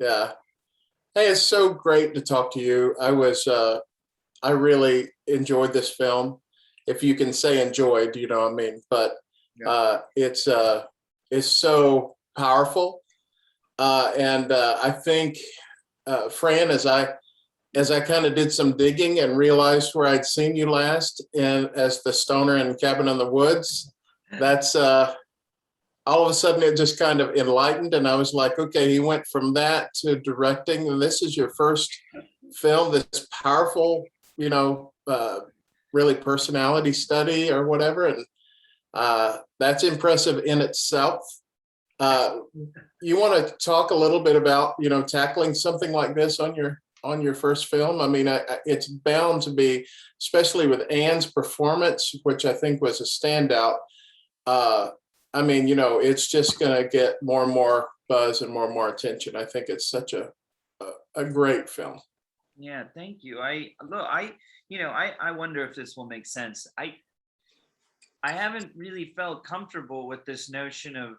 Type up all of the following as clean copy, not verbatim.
Yeah. Hey, it's so great to talk to you. I really enjoyed this film. If you can say enjoyed, you know what I mean? But Yeah. it's so powerful. And I think, Fran, as I kind of did some digging and realized where I'd seen you last, and as the stoner in Cabin in the Woods, that's all of a sudden it just kind of enlightened, and I was like, okay, he went from that to directing, and this is your first film that's powerful, you know, really personality study or whatever, and that's impressive in itself. Uh, you want to talk a little bit about, you know, tackling something like this on your first film? I mean, it's bound to be, especially with Anne's performance, which I think was a standout. Uh, I mean, you know, it's just going to get more and more buzz and more attention. I think it's such a great film. Yeah, thank you. I look, I wonder if this will make sense. I haven't really felt comfortable with this notion of,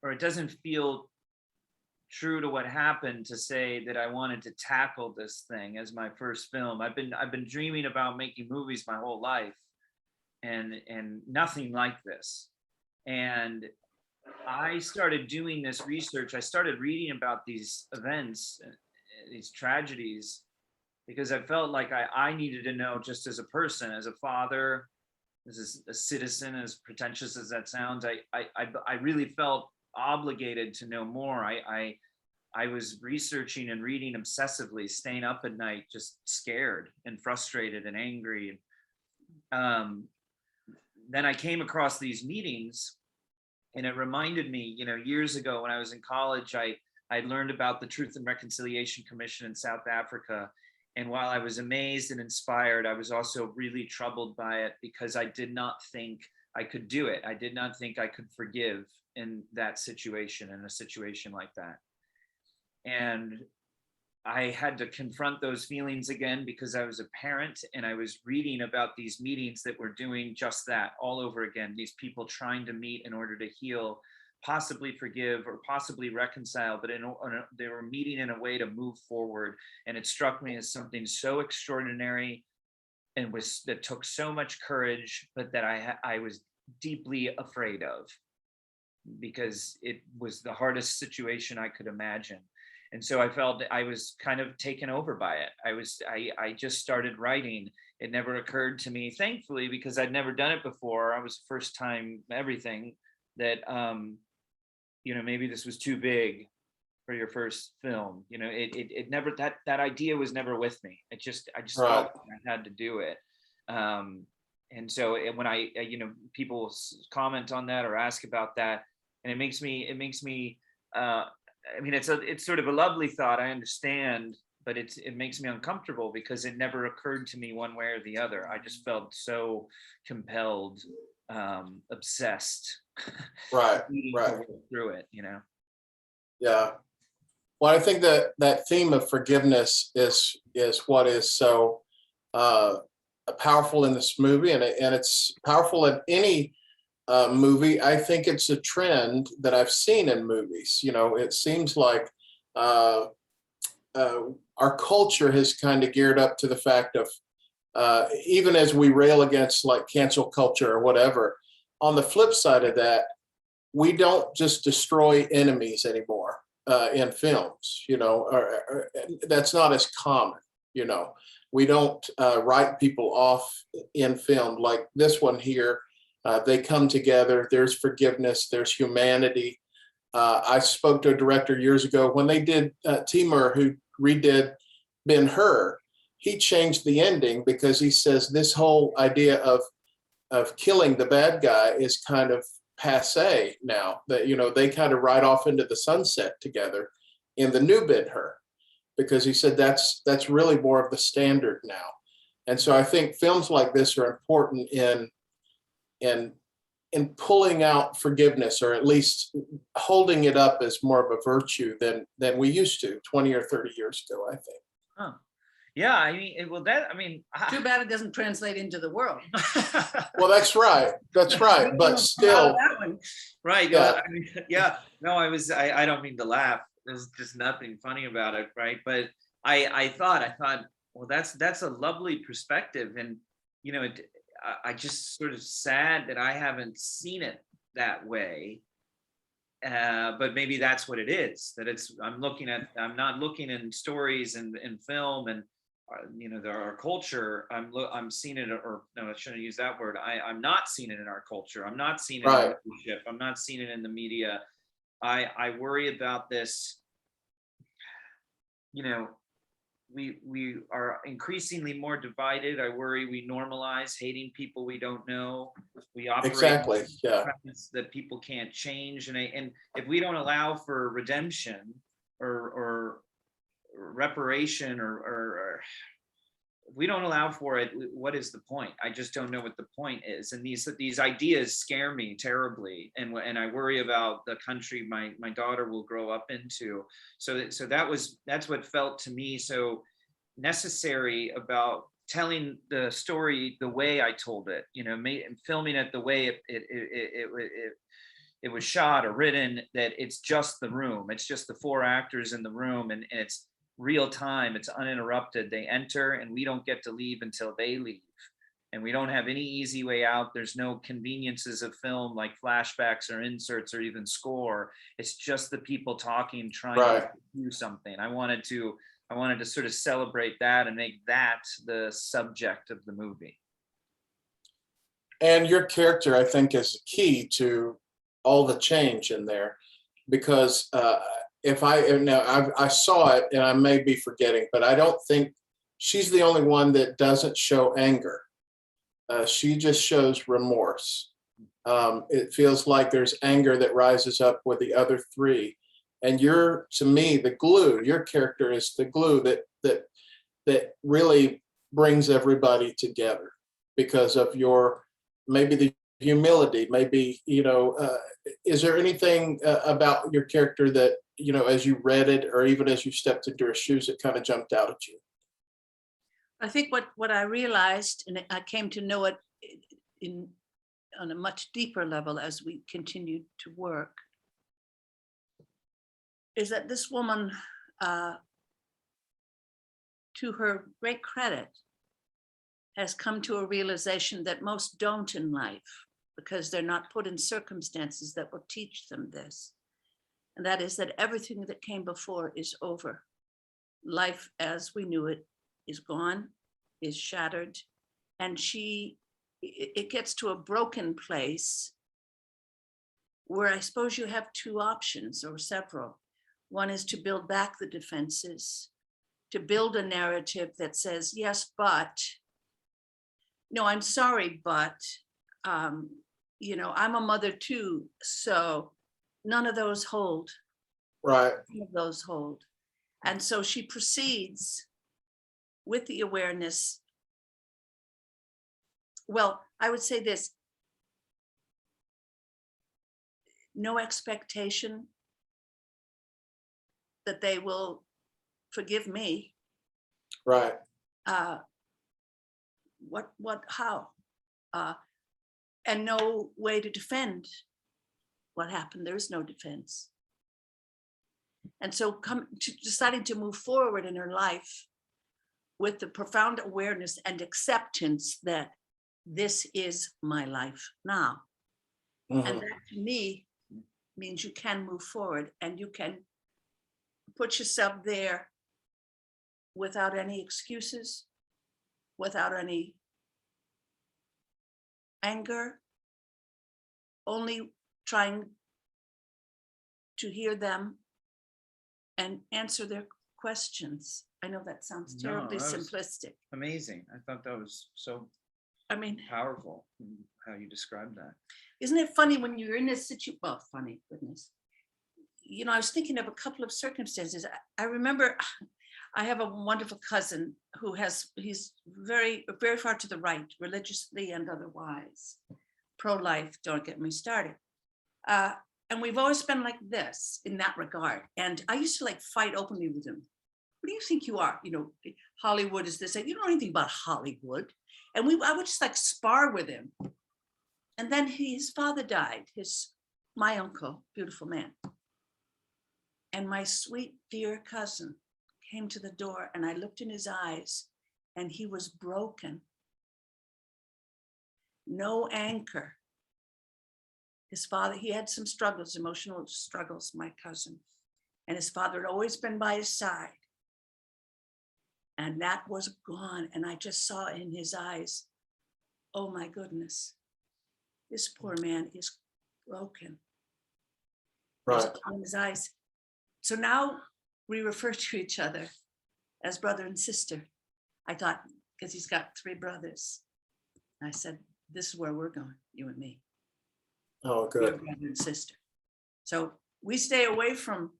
or it doesn't feel true to what happened to say that I wanted to tackle this thing as my first film. I've been dreaming about making movies my whole life, and nothing like this. And I started doing this research. I started reading about these events, these tragedies, because I felt like I needed to know, just as a person, as a father, as a citizen, as pretentious as that sounds. I really felt obligated to know more. I was researching and reading obsessively, staying up at night, just scared and frustrated and angry. Then I came across these meetings, and it reminded me, years ago when I was in college, I learned about the Truth and Reconciliation Commission in South Africa. And while I was amazed and inspired, I was also really troubled by it, because I did not think I could do it. I did not think I could forgive in that situation, in a situation like that. And I had to confront those feelings again, because I was a parent and I was reading about these meetings that were doing just that all over again. These people trying to meet in order to heal, possibly forgive, or possibly reconcile, but they were meeting in a way to move forward. And it struck me as something so extraordinary, and that took so much courage, but that I was deeply afraid of, because it was the hardest situation I could imagine. And so I felt I was kind of taken over by it. I just started writing. It never occurred to me, thankfully, because I'd never done it before. I was first time everything, that maybe this was too big for your first film. It never, that idea was never with me. I just Right. felt like I had to do it. And so when people comment on that or ask about that, and it makes me it's sort of a lovely thought, I understand, but it makes me uncomfortable, because it never occurred to me one way or the other. I just felt so compelled, obsessed, Right. needing to Right. work through it. Yeah. Well, I think that theme of forgiveness is what is so uh, powerful in this movie, and it's powerful in any movie. I think it's a trend that I've seen in movies. You know, it seems like uh, uh, our culture has kind of geared up to the fact of, even as we rail against like cancel culture or whatever, on the flip side of that, we don't just destroy enemies anymore in films. That's not as common. You know, we don't write people off in film like this one here. They come together. There's forgiveness. There's humanity. I spoke to a director years ago when they did Timur, who redid Ben-Hur. He changed the ending because he says this whole idea of killing the bad guy is kind of passe now. That they kind of ride off into the sunset together in the new Ben-Hur, because he said that's really more of the standard now. And so I think films like this are important in pulling out forgiveness, or at least holding it up as more of a virtue than we used to 20 or 30 years ago, I think. Huh. Yeah, Too bad it doesn't translate into the world. Well, that's right. That's right. But still, that one. Right. Yeah. No, I don't mean to laugh. there's just nothing funny about it, right? But I thought, well, that's a lovely perspective, and you know, I just sort of sad that I haven't seen it that way. But maybe that's what it is. That it's I'm not looking in stories and in film and you know our culture. I'm seeing it, or no, I shouldn't use that word. I'm not seeing it in our culture. I'm not seeing it in Right. leadership. I'm not seeing it in the media. I worry about this. You know, we are increasingly more divided. I worry we normalize hating people we don't know. We operate Exactly. Yeah. that people can't change, and if we don't allow for redemption or reparation or if we don't allow for it, what is the point? I just don't know what the point is. And these ideas scare me terribly, and I worry about the country my daughter will grow up into. So that's what felt to me so necessary about telling the story the way I told it. You know, filming it the way it was shot or written. That it's just the room. It's just the four actors in the room, and it's real time, it's uninterrupted. They enter and we don't get to leave until they leave, and we don't have any easy way out. There's no conveniences of film like flashbacks or inserts or even score. It's just the people talking, trying to do something. I wanted to sort of celebrate that and make that the subject of the movie. And your character, I think, is the key to all the change in there, because I saw it and I may be forgetting, but I don't think she's the only one that doesn't show anger. She just shows remorse. It feels like there's anger that rises up with the other three. And you're, to me, the glue. Your character is the glue that really brings everybody together because of your, maybe the humility, maybe, is there anything about your character that, as you read it or even as you stepped into her shoes, it kind of jumped out at you? I think what I realized, and I came to know it on a much deeper level as we continued to work, is that this woman, to her great credit, has come to a realization that most don't in life, because they're not put in circumstances that will teach them this. And that is that everything that came before is over. Life as we knew it is gone, is shattered. And it gets to a broken place where I suppose you have two options or several. One is to build back the defenses, to build a narrative that says, yes, but, no, I'm sorry, but, I'm a mother too, so none of those hold. Right. None of those hold. And so she proceeds with the awareness. Well, I would say this, no expectation that they will forgive me. Right. How? And no way to defend what happened. There is no defense. And so deciding to move forward in her life with the profound awareness and acceptance that this is my life now. Mm-hmm. And that to me means you can move forward and you can put yourself there without any excuses, without any anger, only trying to hear them and answer their questions. I know that sounds terribly simplistic. Amazing. I thought that was so powerful how you described that. Isn't it funny when you're in this situation? Well, funny, goodness. I was thinking of a couple of circumstances. I remember I have a wonderful cousin he's very, very far to the right, religiously and otherwise. Pro-life, don't get me started. And we've always been like this in that regard. And I used to fight openly with him. What do you think you are? Hollywood is this. You don't know anything about Hollywood. And I would just spar with him. And then his father died, my uncle, beautiful man. And my sweet, dear cousin came to the door, and I looked in his eyes, and he was broken. No anchor. His father, he had some struggles, emotional struggles, my cousin. And his father had always been by his side. And that was gone. And I just saw in his eyes, oh my goodness, this poor man is broken. Right. In his eyes. So now we refer to each other as brother and sister. I thought, because he's got 3 brothers. I said, this is where we're going, you and me. Oh, We're good. brother and sister. So we stay away from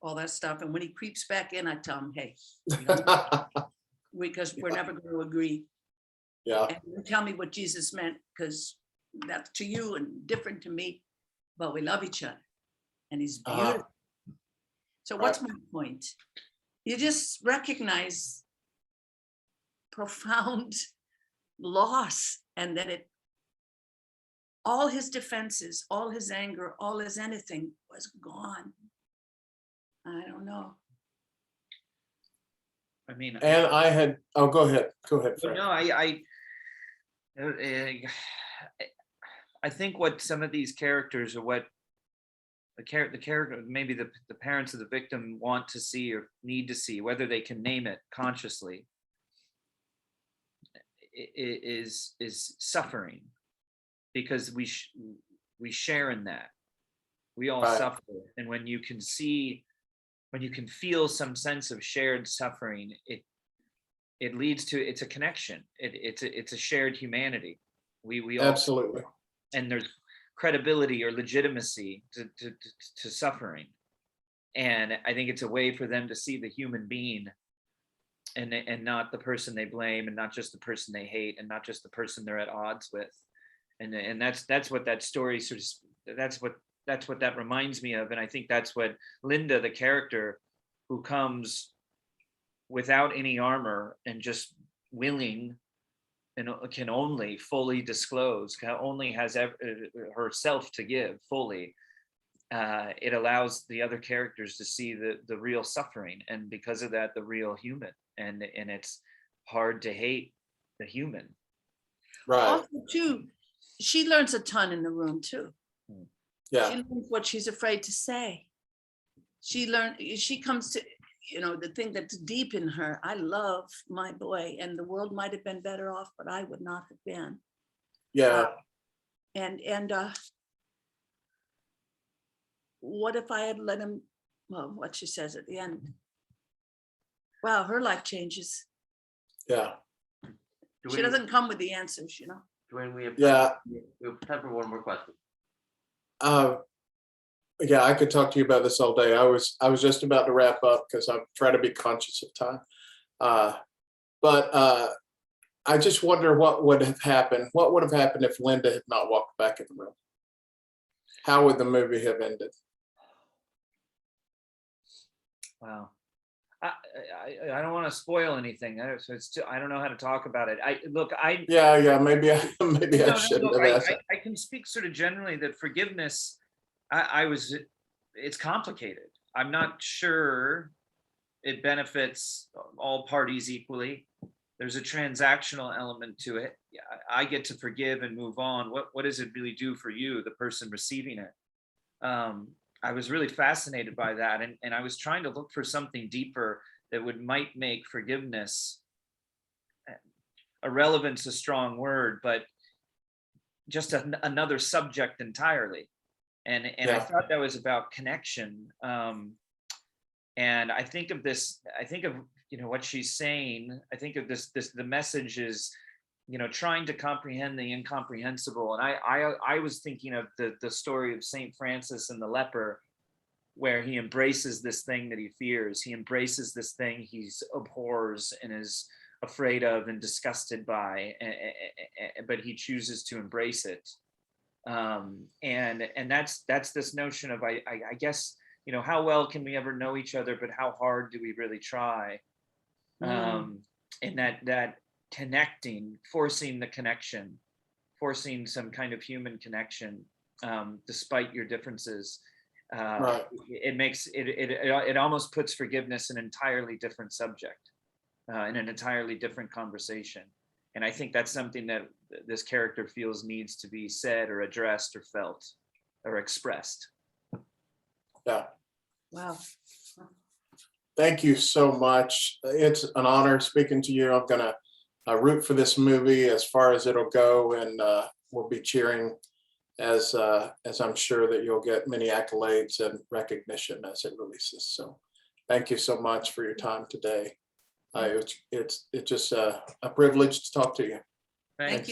all that stuff. And when he creeps back in, I tell him, hey, because we're never going to agree. Yeah. And you tell me what Jesus meant, because that's to you and different to me, but we love each other. And he's beautiful. So what's my point? You just recognize profound loss, and that all his defenses, all his anger, all his anything was gone. I don't know. I mean, And I had, oh, go ahead, Fran. no, I think what some of these characters, or what the character, maybe the parents of the victim want to see or need to see, whether they can name it consciously, is suffering, because we share in that. We all Right. suffer, and when you can feel some sense of shared suffering, it leads to, it's a connection. It's a shared humanity. We all, Absolutely. and there's credibility or legitimacy to suffering. And I think it's a way for them to see the human being, and not the person they blame, and not just the person they hate, and not just the person they're at odds with. And that's what that story sort of, that's what that reminds me of. And I think that's what Linda, the character who comes without any armor and just willing, and can only fully disclose, only has herself to give fully, it allows the other characters to see the real suffering, and because of that, the real human. And it's hard to hate the human. Right. Also, too, she learns a ton in the room too. Yeah. She learns what she's afraid to say. She comes to, the thing that's deep in her. I love my boy, and the world might have been better off, but I would not have been. Yeah. And what if I had let him, well, what she says at the end. Wow, her life changes. Yeah. She doesn't come with the answers, Dwayne, we have time for one more question. Yeah, I could talk to you about this all day. I was just about to wrap up, because I'm trying to be conscious of time. But I just wonder what would have happened. What would have happened if Linda had not walked back in the room? How would the movie have ended? Wow. I don't want to spoil anything. So I don't know how to talk about it. Yeah. Maybe I shouldn't have asked. I can speak sort of generally that forgiveness, it's complicated. I'm not sure it benefits all parties equally. There's a transactional element to it. I get to forgive and move on. What does it really do for you, the person receiving it? I was really fascinated by that, and I was trying to look for something deeper that might make forgiveness, irrelevance, a strong word, but just another subject entirely. And I thought that was about connection. And I think of this, what she's saying. I think of this, the message is, trying to comprehend the incomprehensible. And I was thinking of the story of Saint Francis and the leper, where he embraces this thing that he fears. He embraces this thing he abhors and is afraid of and disgusted by, but he chooses to embrace it. And that's this notion of, I guess, how well can we ever know each other, but how hard do we really try? And that connecting, forcing the connection, forcing some kind of human connection, despite your differences. Right. It makes it almost puts forgiveness in an entirely different subject, in an entirely different conversation. And I think that's something that this character feels needs to be said or addressed or felt or expressed. Yeah. Wow. Thank you so much. It's an honor speaking to you. I'm gonna root for this movie as far as it'll go, and we'll be cheering as I'm sure that you'll get many accolades and recognition as it releases. So thank you so much for your time today. It's just a privilege to talk to you. Thanks.